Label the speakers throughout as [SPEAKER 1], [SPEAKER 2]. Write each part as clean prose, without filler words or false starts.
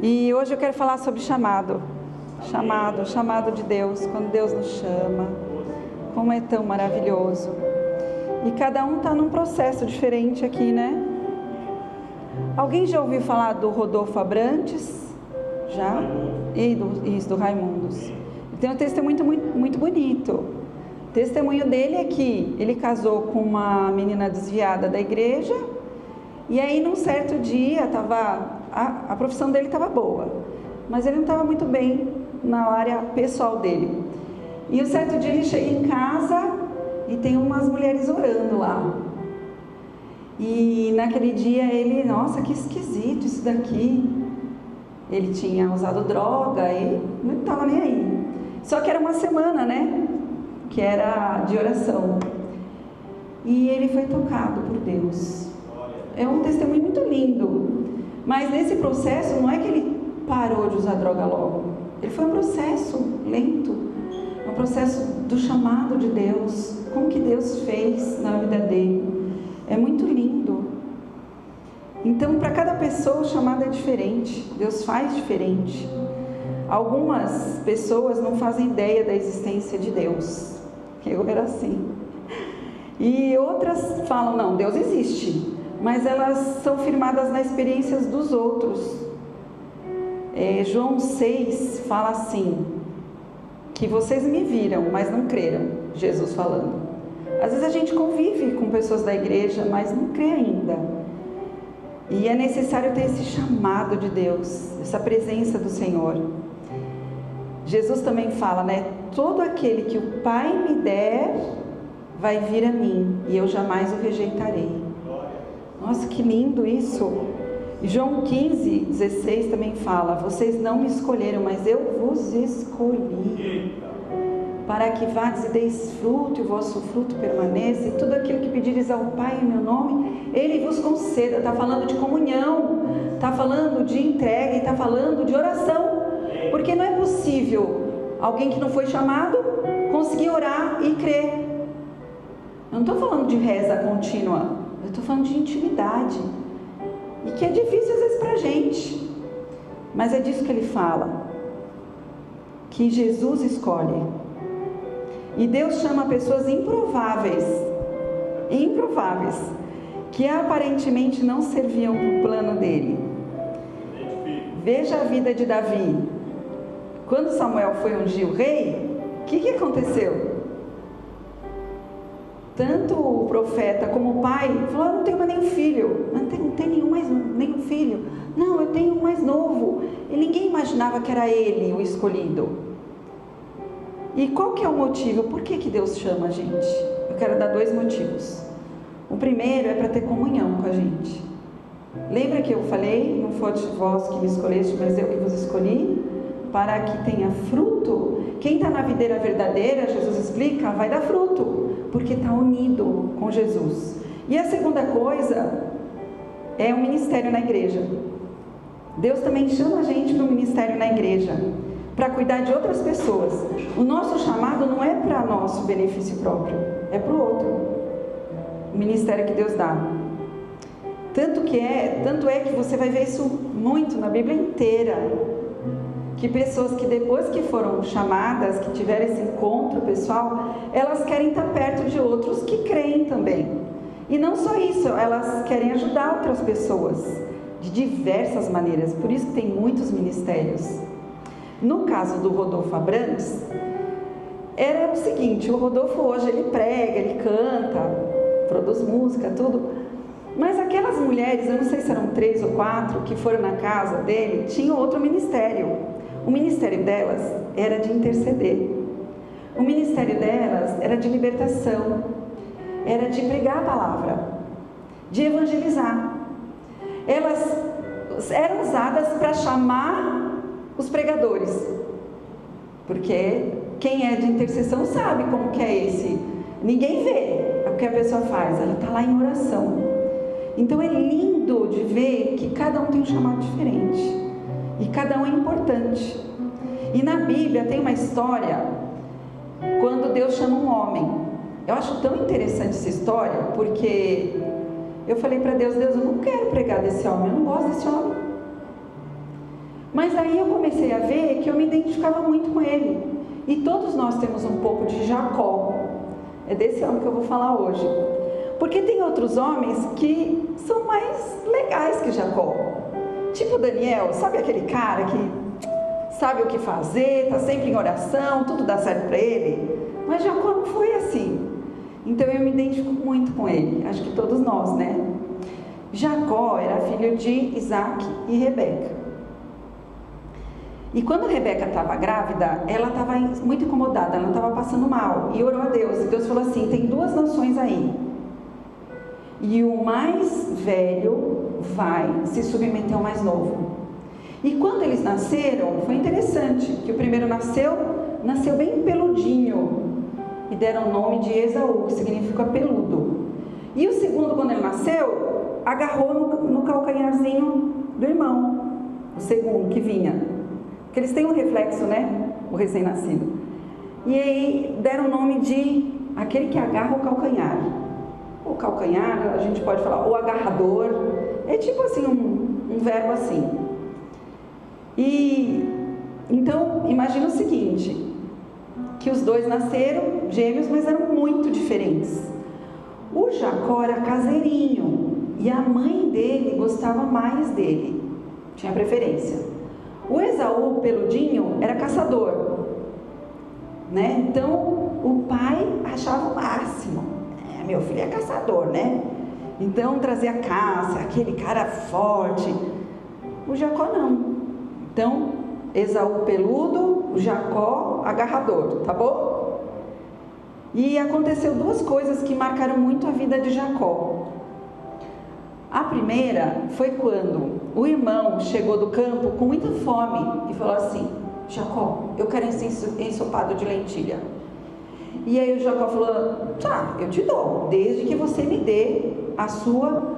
[SPEAKER 1] E hoje eu quero falar sobre chamado de Deus, quando Deus nos chama, como é tão maravilhoso. E cada um está num processo diferente aqui, né? Alguém já ouviu falar do Rodolfo Abrantes? Já? E do Raimundos. Tem um testemunho muito bonito. O testemunho dele é que ele casou com uma menina desviada da igreja, e aí num certo dia a profissão dele estava boa, mas ele não estava muito bem na área pessoal dele. E um certo dia ele chega em casa e tem umas mulheres orando lá. E naquele dia ele, nossa, que esquisito isso daqui. Ele tinha usado droga e não estava nem aí. Só que era uma semana, né? Que era de oração. E ele foi tocado por Deus. É um testemunho muito lindo. Mas nesse processo, não é que ele parou de usar droga logo. Ele foi um processo lento. Um processo do chamado de Deus. Como que Deus fez na vida dele. É muito lindo. Então, para cada pessoa, o chamado é diferente. Deus faz diferente. Algumas pessoas não fazem ideia da existência de Deus. Eu era assim. E outras falam, não, Deus existe. Mas elas são firmadas nas experiências dos outros. João 6 fala assim, que vocês me viram, mas não creram. Jesus falando. Às vezes a gente convive com pessoas da igreja, mas não crê ainda. E é necessário ter esse chamado de Deus, essa presença do Senhor. Jesus também fala, né? Todo aquele que o Pai me der, vai vir a mim, e eu jamais o rejeitarei. Nossa, que lindo isso! E João 15:16 também fala, vocês não me escolheram, mas eu vos escolhi. Para que vades e deis fruto, e o vosso fruto permaneça, e tudo aquilo que pedires ao Pai em meu nome, Ele vos conceda. Está falando de comunhão, está falando de entrega, está falando de oração, porque não é possível alguém que não foi chamado conseguir orar e crer. Eu não estou falando de reza contínua, eu estou falando de intimidade, e que é difícil às vezes para a gente, mas é disso que ele fala, que Jesus escolhe. E Deus chama pessoas improváveis, que aparentemente não serviam para o plano dele. Veja a vida de Davi. Quando Samuel foi ungir o rei, o que aconteceu? Tanto o profeta como o pai falou, não tenho mais nenhum filho. Não tem nenhum filho. Não, eu tenho um mais novo. E ninguém imaginava que era ele o escolhido. E qual que é o motivo? Por que Deus chama a gente? Eu quero dar 2 motivos. O primeiro é para ter comunhão com a gente. Lembra que eu falei, não foste vós que me escolheste, mas eu que vos escolhi, para que tenha fruto? Quem está na videira verdadeira, Jesus explica, vai dar fruto, porque está unido com Jesus. E a segunda coisa é o ministério na igreja. Deus também chama a gente para o ministério na igreja, para cuidar de outras pessoas. O nosso chamado não é para nosso benefício próprio, é para o outro. O ministério que Deus dá. Tanto é que você vai ver isso muito na Bíblia inteira. Que pessoas que depois que foram chamadas, que tiveram esse encontro pessoal, elas querem estar perto de outros que creem também. E não só isso, elas querem ajudar outras pessoas de diversas maneiras. Por isso que tem muitos ministérios. No caso do Rodolfo Abrantes, era o seguinte, o Rodolfo hoje ele prega, ele canta, produz música, tudo, mas aquelas mulheres, eu não sei se eram 3 ou 4, que foram na casa dele, tinham outro ministério. O ministério delas era de interceder, o ministério delas era de libertação, era de pregar a palavra, de evangelizar. Elas eram usadas para chamar os pregadores, porque quem é de intercessão sabe como que é esse. Ninguém vê o que a pessoa faz, ela está lá em oração. Então é lindo de ver que cada um tem um chamado diferente e cada um é importante. E na Bíblia tem uma história quando Deus chama um homem. Eu acho tão interessante essa história, porque eu falei para Deus, eu não quero pregar desse homem, eu não gosto desse homem. Mas aí eu comecei a ver que eu me identificava muito com ele. E todos nós temos um pouco de Jacó. É desse homem que eu vou falar hoje. Porque tem outros homens que são mais legais que Jacó. Tipo Daniel, sabe aquele cara que sabe o que fazer, está sempre em oração, tudo dá certo para ele? Mas Jacó não foi assim. Então eu me identifico muito com ele, acho que todos nós, né? Jacó era filho de Isaac e Rebeca. E quando Rebeca estava grávida, ela estava muito incomodada, ela estava passando mal. E orou a Deus, e Deus falou assim, tem 2 nações aí. E o mais velho vai se submeter ao mais novo. E quando eles nasceram, foi interessante, que o primeiro nasceu bem peludinho. E deram o nome de Esaú, que significa peludo. E o segundo, quando ele nasceu, agarrou no calcanharzinho do irmão, o segundo que vinha. Porque eles têm um reflexo, né? O recém-nascido. E aí deram o nome de aquele que agarra o calcanhar. O calcanhar, a gente pode falar, o agarrador. É tipo assim, um verbo assim. E então, imagina o seguinte, que os 2 nasceram gêmeos, mas eram muito diferentes. O Jacó era caseirinho e a mãe dele gostava mais dele, tinha preferência. O Esaú, peludinho, era caçador, né? Então o pai achava o máximo. Meu filho é caçador, né? Então trazia caça, aquele cara forte. O Jacó não. Então Esaú peludo, o Jacó agarrador, tá bom? E aconteceu 2 coisas que marcaram muito a vida de Jacó. A primeira foi quando o irmão chegou do campo com muita fome e falou assim, Jacó, eu quero ensopado de lentilha. E aí o Jacó falou, tá, eu te dou, desde que você me dê a sua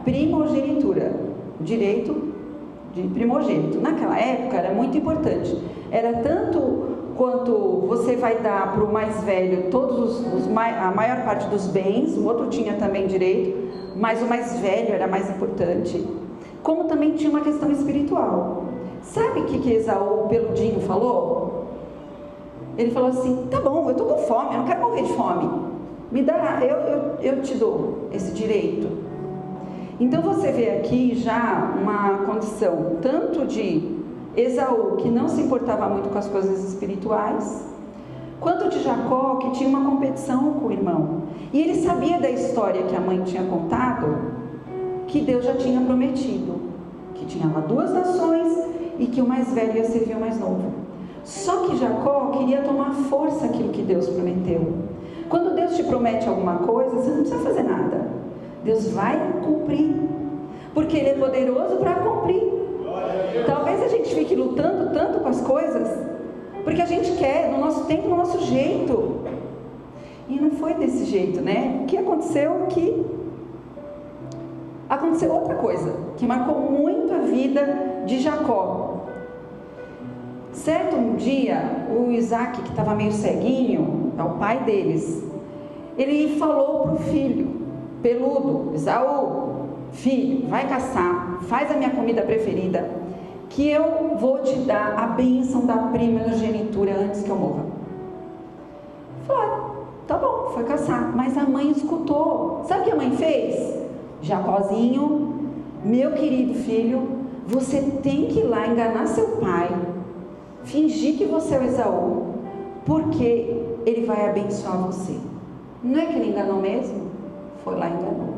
[SPEAKER 1] primogenitura, direito de primogênito. Naquela época era muito importante, era tanto quanto você vai dar para o mais velho a maior parte dos bens, o outro tinha também direito, mas o mais velho era mais importante, como também tinha uma questão espiritual. Sabe o que Esaú, peludinho, falou? Ele falou assim, tá bom, eu estou com fome, eu não quero morrer de fome, me dá, eu te dou esse direito. Então você vê aqui já uma condição tanto de Esaú, que não se importava muito com as coisas espirituais, quanto de Jacó, que tinha uma competição com o irmão. E ele sabia da história que a mãe tinha contado, que Deus já tinha prometido, que tinha lá 2 nações e que o mais velho ia servir o mais novo. Só que Jacó queria tomar força aquilo que Deus prometeu. Quando Deus te promete alguma coisa, você não precisa fazer nada. Deus vai cumprir, porque Ele é poderoso para cumprir. Talvez a gente fique lutando tanto com as coisas, porque a gente quer, no nosso tempo, no nosso jeito. E não foi desse jeito, né? O que aconteceu? Aconteceu outra coisa, que marcou muito a vida de Jacó. Certo um dia, o Isaac, que estava meio ceguinho, é o pai deles, ele falou para o filho, peludo, Esaú, filho, vai caçar, faz a minha comida preferida, que eu vou te dar a bênção da primogenitura antes que eu morra. Falou, tá bom, foi caçar, mas a mãe escutou. Sabe o que a mãe fez? Jacózinho, meu querido filho, você tem que ir lá enganar seu pai, fingir que você é o Esaú, porque ele vai abençoar você. Não é que ele enganou mesmo? Foi lá e enganou.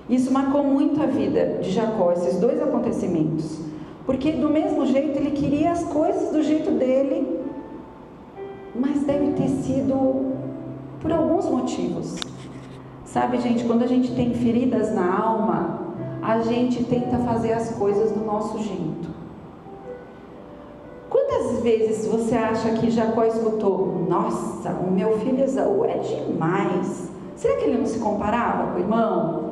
[SPEAKER 1] Isso marcou muito a vida de Jacó, esses 2 acontecimentos, porque do mesmo jeito ele queria as coisas do jeito dele, mas deve ter sido por alguns motivos. Sabe, gente, quando a gente tem feridas na alma, a gente tenta fazer as coisas do nosso jeito. Quantas vezes você acha que Jacó escutou, nossa, o meu filho Esaú é demais? Será que ele não se comparava com o irmão?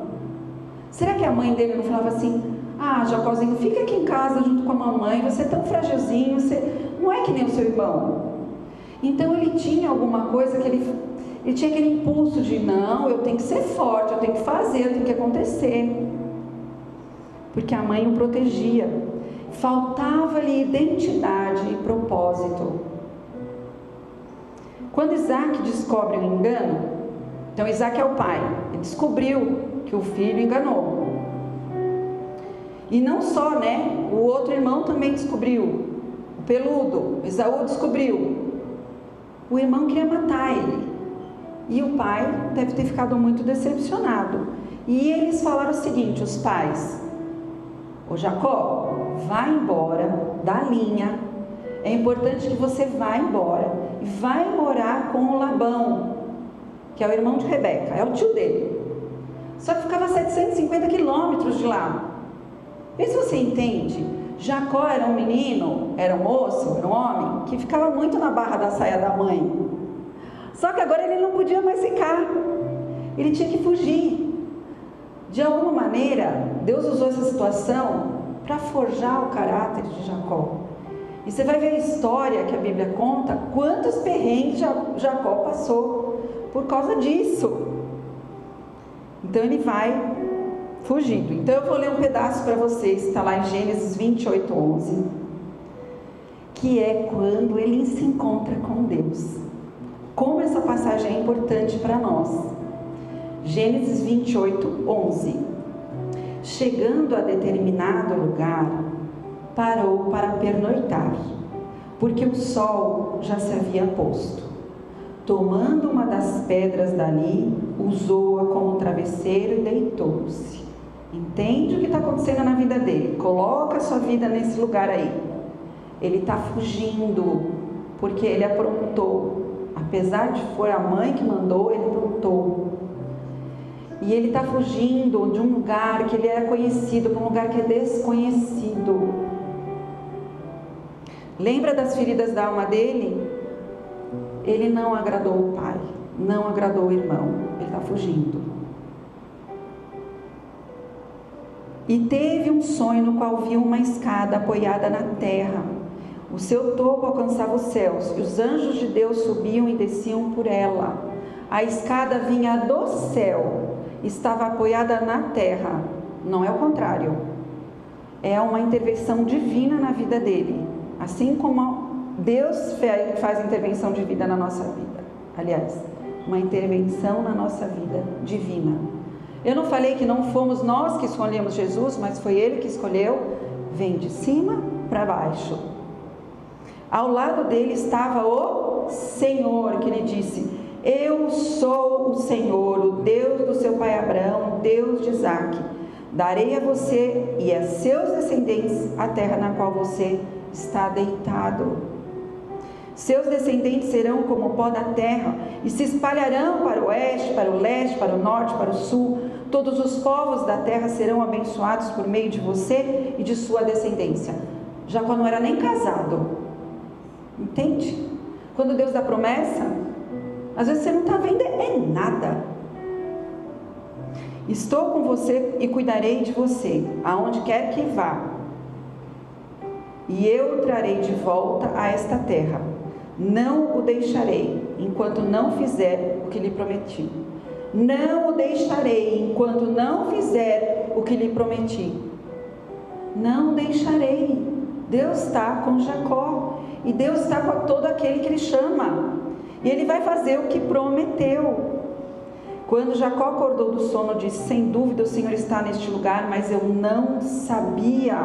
[SPEAKER 1] Será que a mãe dele não falava assim, ah, Jacózinho, fica aqui em casa junto com a mamãe, você é tão frágilzinho, você não é que nem o seu irmão. Então ele tinha alguma coisa que ele tinha aquele impulso de, não, eu tenho que ser forte, eu tenho que fazer, eu tenho que acontecer. Porque a mãe o protegia. faltava-lhe identidade e propósito. Quando Isaac descobre o engano, então Isaac é o pai, ele descobriu que o filho enganou. E não só, o outro irmão também descobriu, o peludo, Esaú descobriu. O irmão queria matar ele, e o pai deve ter ficado muito decepcionado. E eles falaram o seguinte, os pais: ô Jacó, vai embora da linha, é importante que você vá embora, e vai morar com o Labão, que é o irmão de Rebeca, é o tio dele. Só que ficava a 750 quilômetros de lá. Vê se você entende. Jacó era um menino, era um moço, era um homem, que ficava muito na barra da saia da mãe. Só que agora ele não podia mais ficar, ele tinha que fugir. De alguma maneira, Deus usou essa situação para forjar o caráter de Jacó. E você vai ver a história que a Bíblia conta, quantos perrengues Jacó passou por causa disso. Então ele vai fugido. Então eu vou ler um pedaço para vocês, está lá em Gênesis 28:11, que é quando ele se encontra com Deus. Como essa passagem é importante para nós. Gênesis 28:11. Chegando a determinado lugar, parou para pernoitar, porque o sol já se havia posto. Tomando uma das pedras dali, usou-a como travesseiro e deitou-se. Entende o que está acontecendo na vida dele? Coloca a sua vida nesse lugar aí. Ele está fugindo, porque ele aprontou. Apesar de for a mãe que mandou, ele aprontou. E ele está fugindo de um lugar que ele era conhecido, para um lugar que é desconhecido. Lembra das feridas da alma dele? Ele não agradou o pai, não agradou o irmão, ele está fugindo. E teve um sonho no qual viu uma escada apoiada na terra. O seu topo alcançava os céus, e os anjos de Deus subiam e desciam por ela. A escada vinha do céu, estava apoiada na terra. Não é o contrário. É uma intervenção divina na vida dele. Assim como Deus faz intervenção de vida na nossa vida. Aliás, uma intervenção na nossa vida divina. Eu não falei que não fomos nós que escolhemos Jesus, mas foi Ele que escolheu. Vem de cima para baixo. Ao lado dele estava o Senhor, que lhe disse: eu sou o Senhor, o Deus do seu pai Abraão, o Deus de Isaac. Darei a você e a seus descendentes a terra na qual você está deitado. Seus descendentes serão como o pó da terra e se espalharão para o oeste, para o leste, para o norte, para o sul. Todos os povos da terra serão abençoados por meio de você e de sua descendência. Jacó não era nem casado. Entende? Quando Deus dá promessa, às vezes você não está vendo nada. Estou com você e cuidarei de você, aonde quer que vá. E eu o trarei de volta a esta terra. Não o deixarei, enquanto não fizer o que lhe prometi. Não o deixarei, enquanto não fizer o que lhe prometi. Não o deixarei. Deus está com Jacó. E Deus está com todo aquele que Ele chama. E Ele vai fazer o que prometeu. Quando Jacó acordou do sono, disse: sem dúvida o Senhor está neste lugar, mas eu não sabia.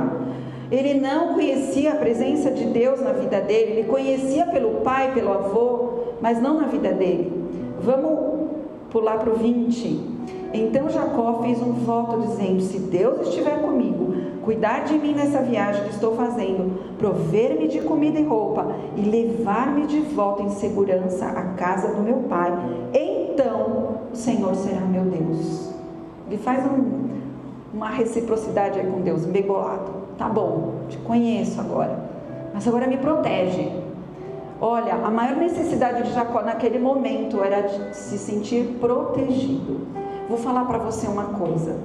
[SPEAKER 1] Ele não conhecia a presença de Deus na vida dele. Ele conhecia pelo pai, pelo avô, mas não na vida dele. Vamos pular para o 20. Então Jacó fez um voto dizendo: se Deus estiver comigo, cuidar de mim nessa viagem que estou fazendo, prover-me de comida e roupa e levar-me de volta em segurança à casa do meu pai, então o Senhor será meu Deus. Ele faz uma reciprocidade aí com Deus, bem bolado. Tá bom, te conheço agora, mas agora me protege. Olha, a maior necessidade de Jacó naquele momento era de se sentir protegido. Vou falar para você uma coisa: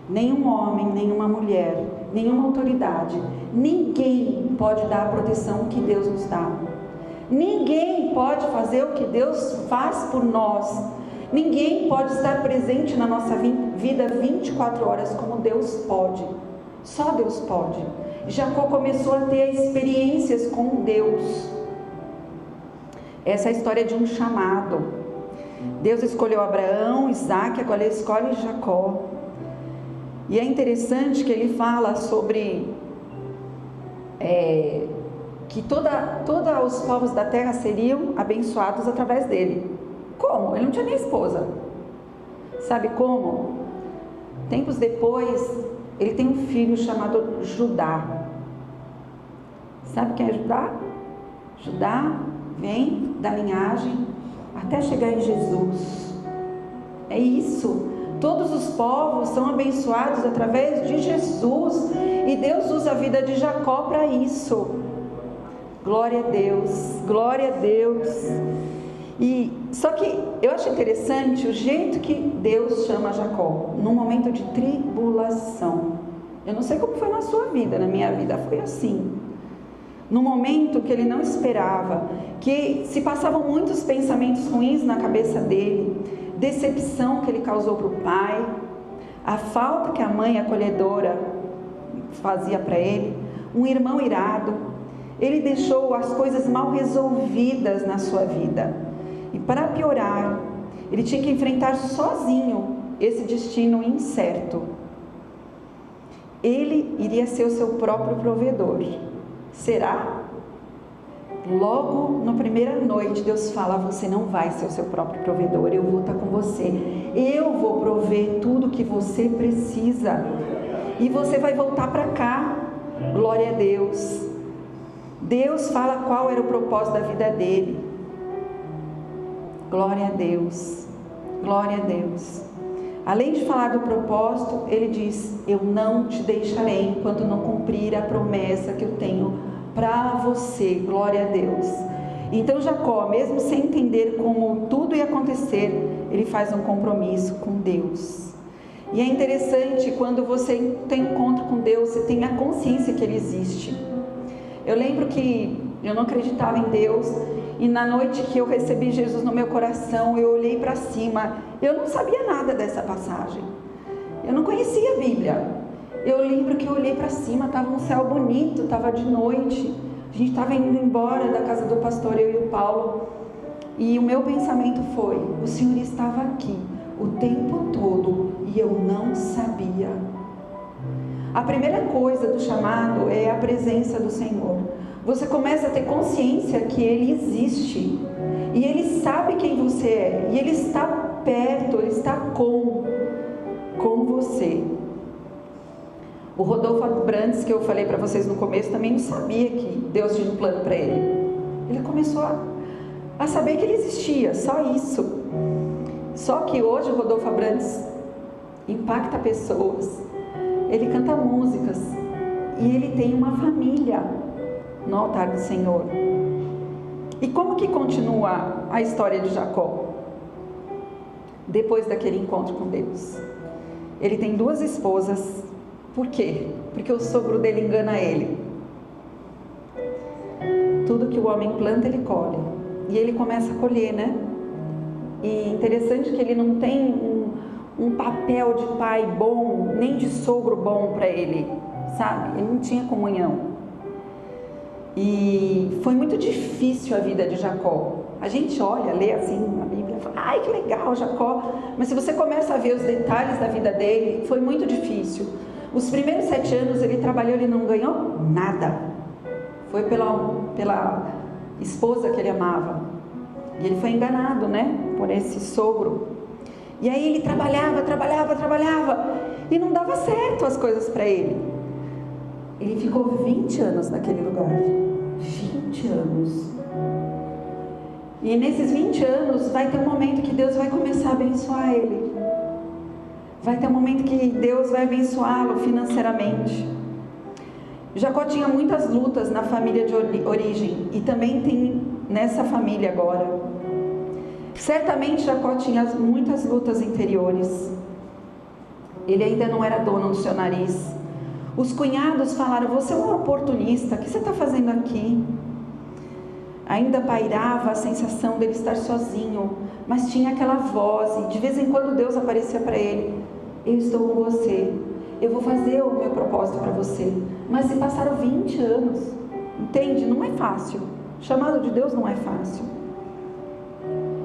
[SPEAKER 1] nenhum homem, nenhuma mulher, nenhuma autoridade, ninguém pode dar a proteção que Deus nos dá. Ninguém pode fazer o que Deus faz por nós. Ninguém pode estar presente na nossa vida 24 horas como Deus pode. Só Deus pode. Jacó começou a ter experiências com Deus. Essa é a história de um chamado. Deus escolheu Abraão, Isaac, agora ele escolhe Jacó. E é interessante que ele fala sobre que todos os povos da terra seriam abençoados através dele. Como? Ele não tinha nem esposa. Sabe como? Tempos depois, ele tem um filho chamado Judá. Sabe quem é Judá? Judá vem da linhagem até chegar em Jesus. É isso. Todos os povos são abençoados através de Jesus. E Deus usa a vida de Jacó para isso. Glória a Deus. Glória a Deus. Só que eu acho interessante o jeito que Deus chama Jacó, num momento de tribulação. Eu não sei como foi na sua vida, na minha vida foi assim. Num momento que ele não esperava, que se passavam muitos pensamentos ruins na cabeça dele, decepção que ele causou para o pai, a falta que a mãe acolhedora fazia para ele, um irmão irado, ele deixou as coisas mal resolvidas na sua vida. E para piorar, ele tinha que enfrentar sozinho esse destino incerto. Ele iria ser o seu próprio provedor. Será? Logo na primeira noite, Deus fala: você não vai ser o seu próprio provedor, eu vou estar com você. Eu vou prover tudo que você precisa. E você vai voltar para cá. Glória a Deus. Deus fala qual era o propósito da vida dele. Glória a Deus. Glória a Deus. Além de falar do propósito, ele diz: eu não te deixarei enquanto não cumprir a promessa que eu tenho para você. Glória a Deus. Então Jacó, mesmo sem entender como tudo ia acontecer, ele faz um compromisso com Deus. E é interessante, quando você tem encontro com Deus, você tem a consciência que Ele existe. Eu lembro que eu não acreditava em Deus, e na noite que eu recebi Jesus no meu coração, eu olhei para cima. Eu não sabia nada dessa passagem, eu não conhecia a Bíblia. Eu lembro que eu olhei para cima, estava um céu bonito, estava de noite, a gente estava indo embora da casa do pastor, eu e o Paulo, e o meu pensamento foi: o Senhor estava aqui o tempo todo e eu não sabia. A primeira coisa do chamado é a presença do Senhor. Você começa a ter consciência que Ele existe, e Ele sabe quem você é, e Ele está perto, Ele está com você. O Rodolfo Abrantes, que eu falei para vocês no começo, também não sabia que Deus tinha um plano para ele. Ele começou a saber que Ele existia, só isso. Só que hoje o Rodolfo Abrantes impacta pessoas, ele canta músicas, e ele tem uma família no altar do Senhor. E como que continua a história de Jacó? Depois daquele encontro com Deus, ele tem 2 esposas. Por quê? Porque o sogro dele engana ele. Tudo que o homem planta, ele colhe. E ele começa a colher, né? E interessante que ele não tem um papel de pai bom, nem de sogro bom para ele, sabe? Ele não tinha comunhão. E foi muito difícil a vida de Jacó. A gente olha, lê assim na Bíblia, fala: ai, que legal, Jacó. Mas se você começa a ver os detalhes da vida dele, foi muito difícil. Os primeiros 7 anos ele trabalhou, ele não ganhou nada. Foi pela esposa que ele amava. E ele foi enganado, né? Por esse sogro. E aí ele trabalhava. E não dava certo as coisas para ele. Ele ficou 20 anos naquele lugar. 20 anos. E nesses 20 anos vai ter um momento que Deus vai começar a abençoar ele. Vai ter um momento que Deus vai abençoá-lo financeiramente. Jacó tinha muitas lutas na família de origem, e também tem nessa família agora. Certamente Jacó tinha muitas lutas interiores. Ele ainda não era dono do seu nariz. Os cunhados falaram: você é um oportunista, o que você está fazendo aqui? Ainda pairava a sensação dele estar sozinho, mas tinha aquela voz, e de vez em quando Deus aparecia para ele: eu estou com você, eu vou fazer o meu propósito para você. Mas se passaram 20 anos, entende? Não é fácil. O chamado de Deus não é fácil.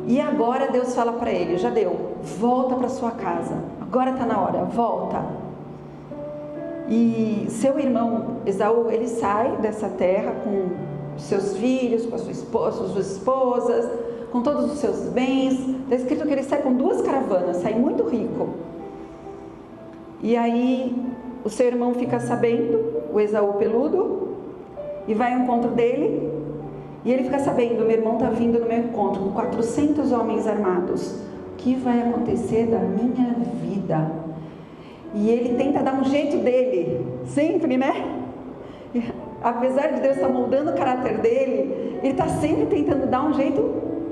[SPEAKER 1] E agora Deus fala para ele, já deu, volta para sua casa, agora está na hora, volta. E seu irmão Esaú, ele sai dessa terra com seus filhos, com a sua esposa, suas esposas, com todos os seus bens. Está escrito que ele sai com 2 caravanas, sai muito rico. E aí o seu irmão fica sabendo, o Esaú peludo, e vai ao encontro dele. E ele fica sabendo, meu irmão está vindo no meu encontro com 400 homens armados. O que vai acontecer da minha vida? E ele tenta dar um jeito dele, sempre, né? Apesar de Deus estar moldando o caráter dele, ele está sempre tentando dar um jeito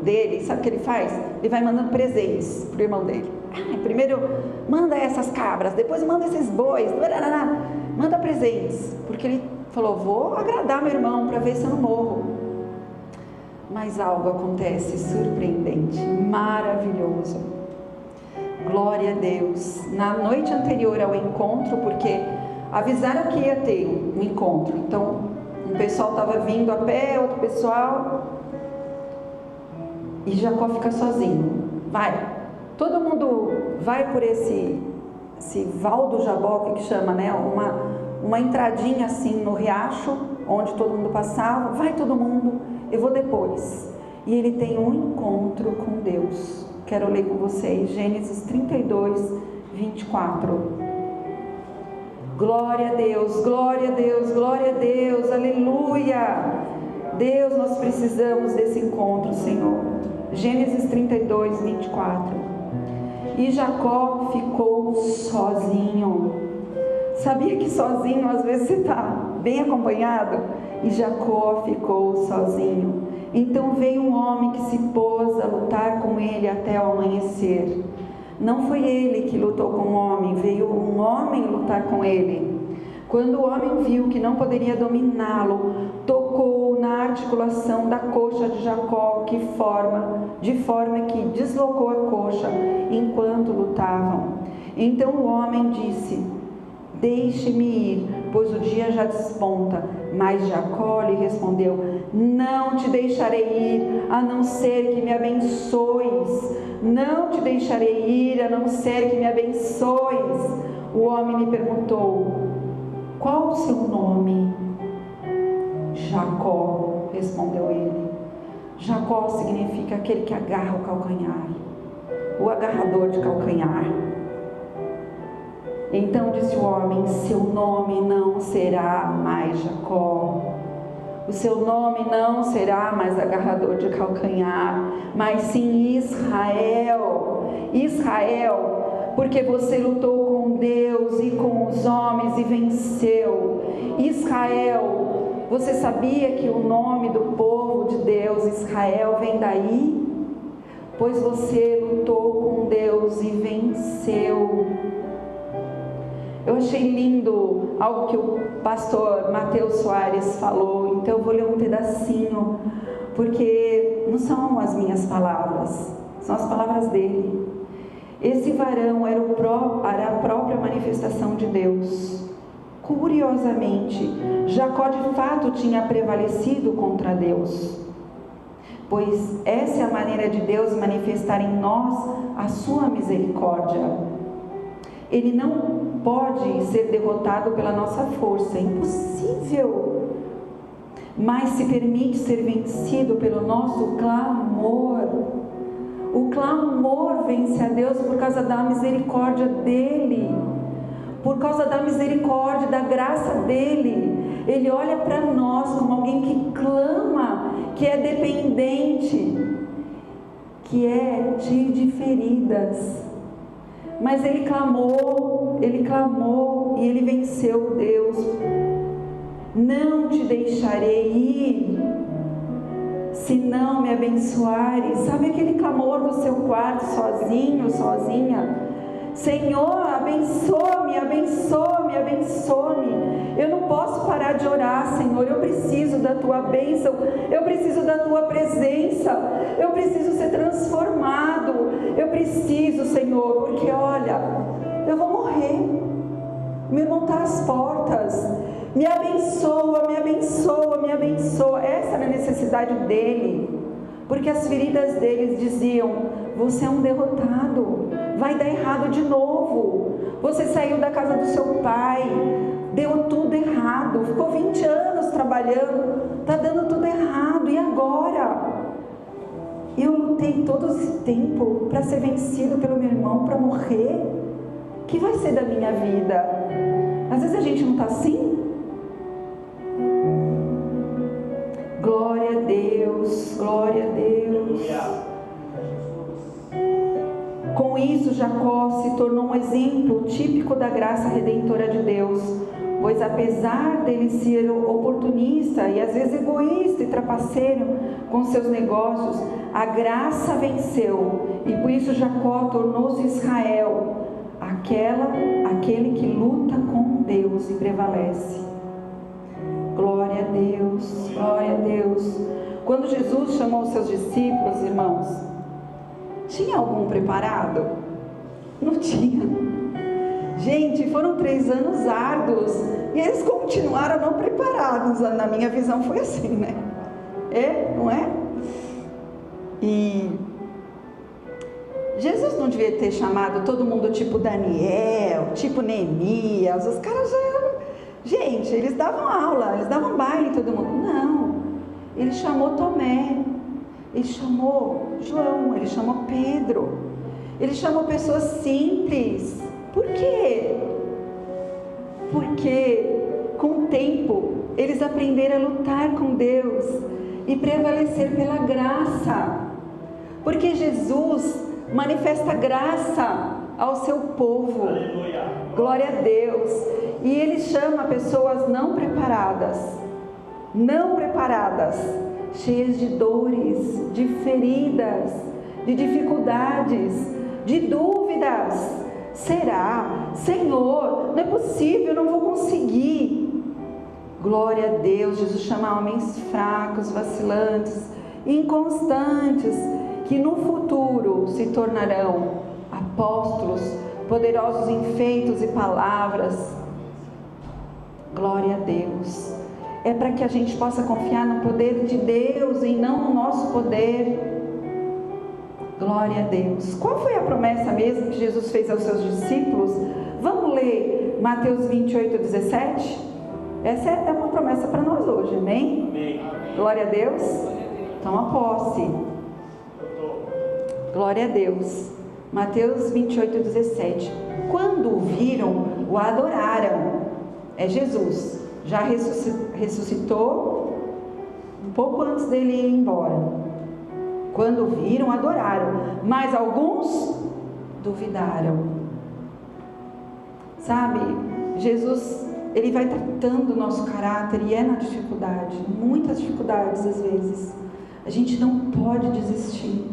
[SPEAKER 1] dele. Sabe o que ele faz? Ele vai mandando presentes para o irmão dele. Primeiro manda essas cabras, depois manda esses bois, manda presentes, porque ele falou, vou agradar meu irmão para ver se eu não morro. Mas algo acontece surpreendente, maravilhoso. Glória a Deus. Na noite anterior ao encontro, porque avisaram que ia ter um encontro, então um pessoal estava vindo a pé, outro pessoal, e Jacó fica sozinho. Todo mundo vai por esse Val do Jaboque, que chama, né? Uma entradinha assim no riacho, onde todo mundo passava. Vai todo mundo, eu vou depois. E ele tem um encontro com Deus. Quero ler com vocês, Gênesis 32, 24. Glória a Deus, glória a Deus, glória a Deus, aleluia. Deus, nós precisamos desse encontro, Senhor. Gênesis 32, 24. E Jacó ficou sozinho. Sabia que sozinho às vezes você está bem acompanhado? E Jacó ficou sozinho. Então veio um homem que se pôs a lutar com ele até o amanhecer. Não foi ele que lutou com o homem, veio um homem lutar com ele. Quando o homem viu que não poderia dominá-lo, tocou na articulação da coxa de Jacó, de forma que deslocou a coxa enquanto lutavam. Então o homem disse, deixe-me ir, pois o dia já desponta. Mas Jacó lhe respondeu, não te deixarei ir, a não ser que me abençoes. Não te deixarei ir, a não ser que me abençoes. O homem lhe perguntou, qual o seu nome? Jacó, respondeu ele. Jacó significa aquele que agarra o calcanhar, o agarrador de calcanhar. Então disse o homem, seu nome não será mais Jacó, o seu nome não será mais agarrador de calcanhar, mas sim Israel. Israel, porque você lutou com Deus e com os homens e venceu. Israel, você sabia que o nome do povo de Deus, Israel, vem daí? Pois você lutou com Deus e venceu. Eu achei lindo algo que o pastor Mateus Soares falou, então eu vou ler um pedacinho, porque não são as minhas palavras, são as palavras dele. Esse varão era a própria manifestação de Deus. Curiosamente, Jacó de fato tinha prevalecido contra Deus, pois essa é a maneira de Deus manifestar em nós a sua misericórdia. Ele não pode ser derrotado pela nossa força, é impossível, mas se permite ser vencido pelo nosso clamor. O clamor vence a Deus por causa da misericórdia dele, por causa da misericórdia, da graça dele. Ele olha para nós como alguém que clama, que é dependente, que é cheio de feridas. Mas ele clamou e ele venceu Deus. Não te deixarei ir, se não me abençoares. Sabe aquele clamor no seu quarto, sozinho, sozinha? Senhor, abençoa-me, abençoa-me, abençoa-me. Eu não posso parar de orar, Senhor. Eu preciso da tua bênção, eu preciso da tua presença, eu preciso ser transformado. Eu preciso, Senhor, porque olha, eu vou morrer. Meu irmão está às portas. Me abençoa, me abençoa, me abençoa. Essa era a necessidade dele. Porque as feridas deles diziam: você é um derrotado, vai dar errado de novo. Você saiu da casa do seu pai, deu tudo errado, ficou 20 anos trabalhando, está dando tudo errado, e agora? Eu lutei todo esse tempo para ser vencido pelo meu irmão, para morrer. O que vai ser da minha vida? Às vezes a gente não está assim? Glória a Deus, glória a Deus. Com isso, Jacó se tornou um exemplo típico da graça redentora de Deus, pois apesar dele ser oportunista e às vezes egoísta e trapaceiro com seus negócios, a graça venceu, e por isso Jacó tornou-se Israel, aquele que luta com Deus e prevalece. Glória a Deus, glória a Deus. Quando Jesus chamou os seus discípulos, irmãos, tinha algum preparado? Não tinha. Gente, foram 3 anos árduos e eles continuaram não preparados. Na minha visão foi assim, né? Não é? E Jesus não devia ter chamado todo mundo tipo Daniel, tipo Neemias. Os caras já eram... Gente, eles davam aula, eles davam baile em todo mundo. Não, ele chamou Tomé, ele chamou João, ele chamou Pedro, ele chamou pessoas simples. Por quê? Porque com o tempo eles aprenderam a lutar com Deus e prevalecer pela graça. Porque Jesus manifesta graça ao seu povo. Aleluia. Glória a Deus. E ele chama pessoas não preparadas, cheias de dores, de feridas, de dificuldades, de dúvidas. Será? Senhor, não é possível, eu não vou conseguir. Glória a Deus. Jesus chama homens fracos, vacilantes, inconstantes, que no futuro se tornarão apóstolos, poderosos em feitos e palavras. Glória a Deus. É para que a gente possa confiar no poder de Deus e não no nosso poder. Glória a Deus. Qual foi a promessa mesmo que Jesus fez aos seus discípulos? Vamos ler Mateus 28, 17? Essa é uma promessa para nós hoje, amém? Amém. Glória a Deus. Toma posse. Glória a Deus. Mateus 28, 17. Quando o viram, o adoraram. É Jesus. Já ressuscitou um pouco antes dele ir embora. Quando viram, adoraram. Mas alguns duvidaram. Sabe, Jesus, ele vai tratando o nosso caráter e é na dificuldade. Muitas dificuldades às vezes. A gente não pode desistir.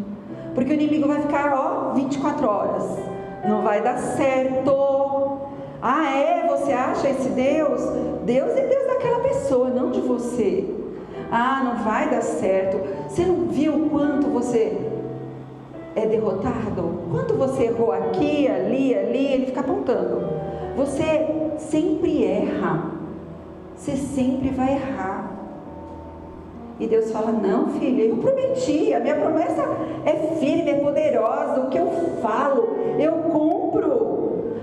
[SPEAKER 1] Porque o inimigo vai ficar, 24 horas. Não vai dar certo. Você acha esse Deus? Deus é Deus daquela pessoa, não de você. Não vai dar certo. Você não viu o quanto você é derrotado? Quanto você errou aqui, ali, ele fica apontando. Você sempre erra. Você sempre vai errar. E Deus fala: não, filha, eu prometi, a minha promessa é firme, é poderosa, o que eu falo, eu cumpro.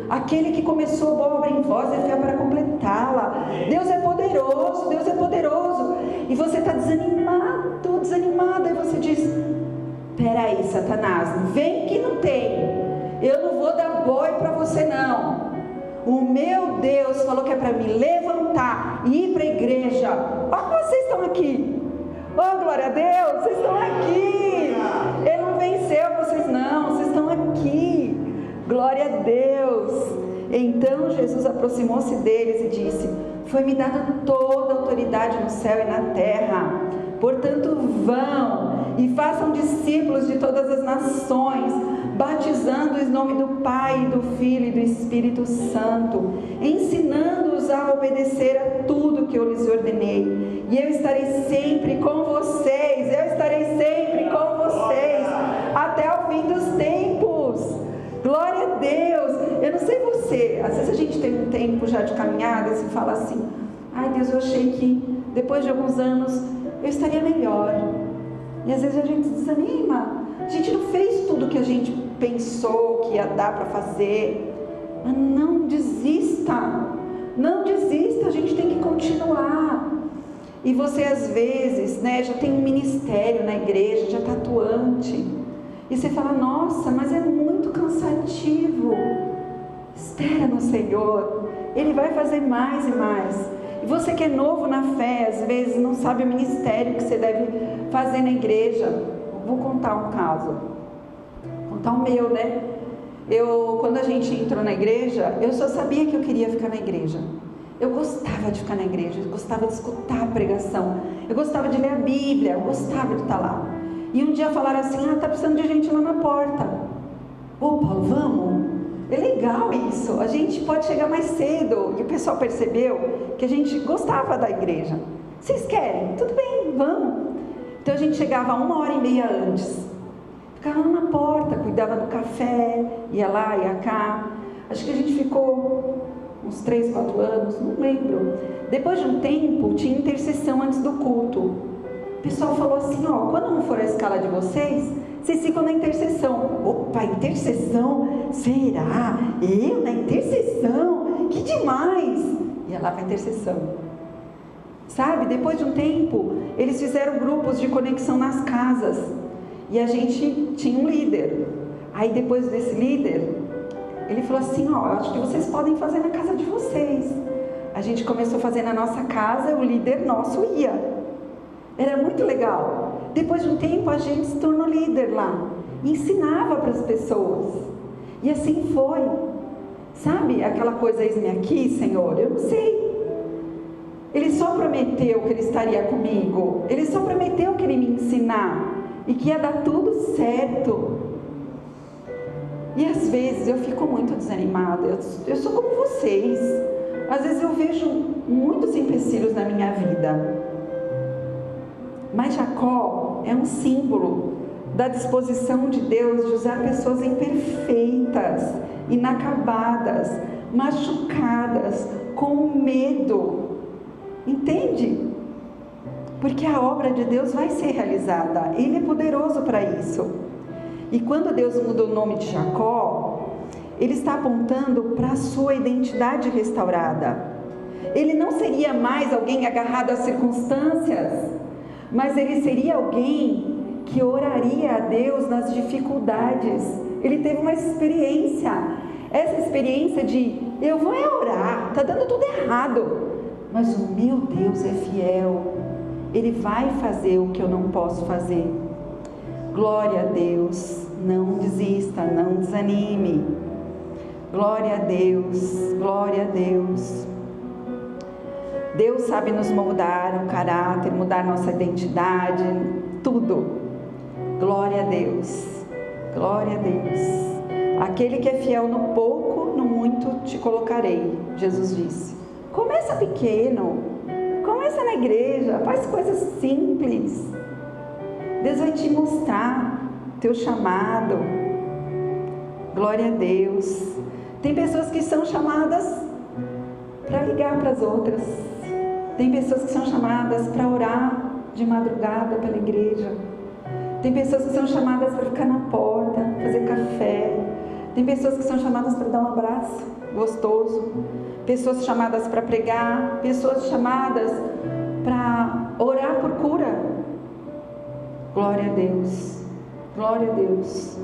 [SPEAKER 1] Aquele que começou a boa obra em vós é fiel para completá-la. Deus é poderoso, Deus é poderoso. E você está desanimada, e você diz: peraí, Satanás, vem que não tem, eu não vou dar boi para você não. O meu Deus falou que é para me levantar e ir para a igreja. Vocês estão aqui. Glória a Deus, vocês estão aqui. Ele não venceu vocês não, vocês estão aqui. Glória a Deus. Então Jesus aproximou-se deles e disse: foi-me dada toda a autoridade no céu e na terra. Portanto, vão e façam discípulos de todas as nações, batizando-os em nome do Pai, do Filho e do Espírito Santo, ensinando-os a obedecer a tudo que eu lhes ordenei. E eu estarei sempre com vocês, até o fim dos tempos. Glória a Deus. Eu não sei você, às vezes a gente tem um tempo tempo já de caminhada, você fala assim, ai Deus, eu achei que depois de alguns anos eu estaria melhor. E às vezes a gente desanima, a gente não fez tudo que a gente pensou que ia dar para fazer. Mas não desista, não desista, a gente tem que continuar. E você às vezes, né, já tem um ministério na igreja, já está atuante, e você fala, nossa, mas é muito cansativo. Espera no Senhor, Ele vai fazer mais e mais. E você que é novo na fé, às vezes não sabe o ministério que você deve fazer na igreja. Vou contar um caso, vou contar o meu, né? Quando a gente entrou na igreja, eu só sabia que eu queria ficar na igreja. Eu gostava de ficar na igreja, eu gostava de escutar a pregação, eu gostava de ler a Bíblia, eu gostava de estar lá. E um dia falaram assim, tá precisando de gente lá na porta. Ô Paulo, vamos? É legal isso, a gente pode chegar mais cedo. E o pessoal percebeu que a gente gostava da igreja. Vocês querem? Tudo bem, vamos. Então a gente chegava 1h30 antes, ficava lá na porta, cuidava do café, ia lá, ia cá. Acho que a gente ficou uns 3, 4 anos, não lembro. Depois de um tempo, tinha intercessão antes do culto. O pessoal falou assim, quando não for a escala de vocês ficam na intercessão. Opa, intercessão? Será? Eu na intercessão? Que demais! Ia lá para a intercessão. Sabe, depois de um tempo, eles fizeram grupos de conexão nas casas. E a gente tinha um líder. Aí depois desse líder, ele falou assim, eu acho que vocês podem fazer na casa de vocês. A gente começou a fazer na nossa casa, o líder nosso ia. Era muito legal. Depois de um tempo a gente se tornou líder lá. E ensinava para as pessoas. E assim foi. Sabe aquela coisa, eis-me aqui, Senhor? Eu não sei. Ele só prometeu que Ele estaria comigo. Ele só prometeu que Ele me ensinar. E que ia dar tudo certo. E às vezes eu fico muito desanimada. Eu sou como vocês. Às vezes eu vejo muitos empecilhos na minha vida. Mas Jacó é um símbolo da disposição de Deus de usar pessoas imperfeitas, inacabadas, machucadas, com medo. Entende? Porque a obra de Deus vai ser realizada. Ele é poderoso para isso. E quando Deus mudou o nome de Jacó, Ele está apontando para a sua identidade restaurada. Ele não seria mais alguém agarrado às circunstâncias, mas ele seria alguém que oraria a Deus nas dificuldades. Ele teve uma experiência, essa experiência de, eu vou orar, está dando tudo errado, mas o meu Deus é fiel, Ele vai fazer o que eu não posso fazer. Glória a Deus, não desista, não desanime. Glória a Deus, glória a Deus. Deus sabe nos moldar o caráter, mudar nossa identidade, tudo. Glória a Deus, glória a Deus. Aquele que é fiel no pouco, no muito te colocarei, Jesus disse. Começa pequeno, começa na igreja, faz coisas simples. Deus vai te mostrar teu chamado. Glória a Deus. Tem pessoas que são chamadas para ligar para as outras. Tem pessoas que são chamadas para orar de madrugada pela igreja. Tem pessoas que são chamadas para ficar na porta, fazer café. Tem pessoas que são chamadas para dar um abraço gostoso. Pessoas chamadas para pregar. Pessoas chamadas para orar por cura. Glória a Deus. Glória a Deus.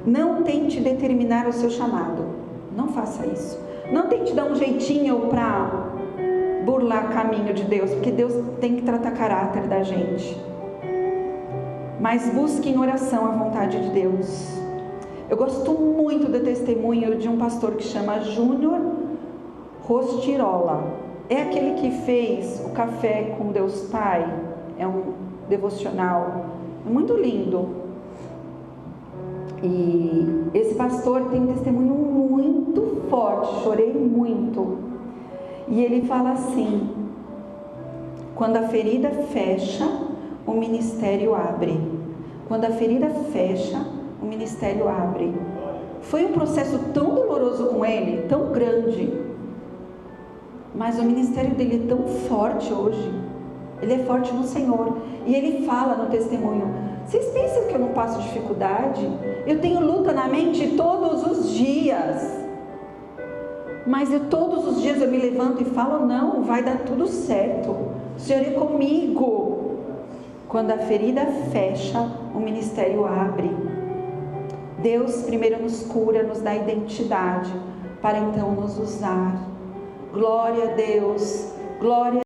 [SPEAKER 1] Não tente determinar o seu chamado. Não faça isso. Não tente dar um jeitinho para burlar o caminho de Deus, porque Deus tem que tratar caráter da gente. Mas busque em oração a vontade de Deus. Eu gosto muito do testemunho de um pastor que chama Júnior Rostirola. É aquele que fez o Café com Deus Pai. É um devocional. É muito lindo. E esse pastor tem um testemunho muito forte. Chorei muito. E ele fala assim: quando a ferida fecha, o ministério abre. Quando a ferida fecha, o ministério abre. Foi um processo tão doloroso com ele, tão grande, mas o ministério dele é tão forte hoje. Ele é forte no Senhor. E ele fala no testemunho: vocês pensam que eu não passo dificuldade? Eu tenho luta na mente todos os dias. Mas todos os dias eu me levanto e falo: não, vai dar tudo certo. O Senhor é comigo. Quando a ferida fecha, o ministério abre. Deus primeiro nos cura, nos dá identidade, para então nos usar. Glória a Deus, glória